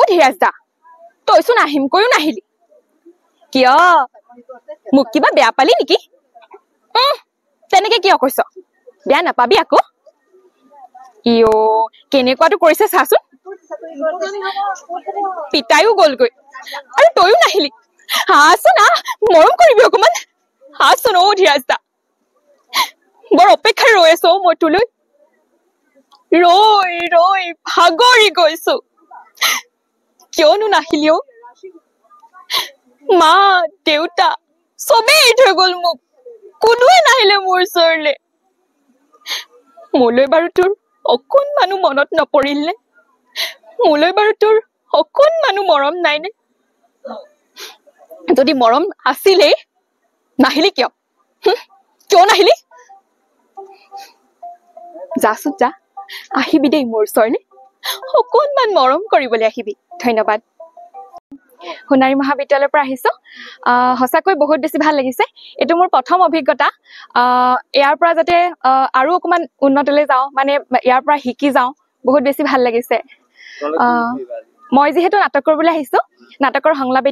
ধীৰাজ দা তইচোন আহিম কৈও নাহিলি কিয় মোক কিবা বেয়া পালি নেকি তেনেকে কিয় কৈছ বেয়া নাপাবি আকৌ ইও কেনেকুৱাটো কৰিছে চাচোন পিতাইও গ'লগৈ আৰু তইও নাহিলি হাচোন আহ মৰম কৰিবি অকমান হাচোন ধীৰাজ দা বৰ অপেক্ষাৰে ৰৈ আছো মই তোলৈ ৰৈ ৰৈ ভাগৰি গৈছো কিয়নো নাহিলি মা দেউতা চবেই এৰি থৈ গ'ল মোক কোনোৱে নাহিলে মোৰ ওচৰলে মোলৈ বাৰু তোৰ অকণমানো মনত নপৰিল নে মোলৈ বাৰু তোৰ অকণমানো মৰম নাই নে যদি মৰম আছিলেই নাহিলি কিয় কিয় নাহিলি যাচোন যা আহিবি দেই মোৰ ওচৰলে অকণমান মৰম কৰিবলৈ আহিবি ধন্যবাদ সোণাৰী মহাবিদ্যালয়ৰ পৰা আহিছো সঁচাকৈ বহুত বেছি ভাল লাগিছে এইটো মোৰ প্ৰথম অভিজ্ঞতা ইয়াৰ পৰা যাতে আৰু অকমান উন্নতলৈ যাওঁ মানে ইয়াৰ পৰা শিকি যাওঁ বহুত বেছি ভাল লাগিছে মই যিহেতু নাটক কৰিবলৈ আহিছো নাটকৰ সংলাপ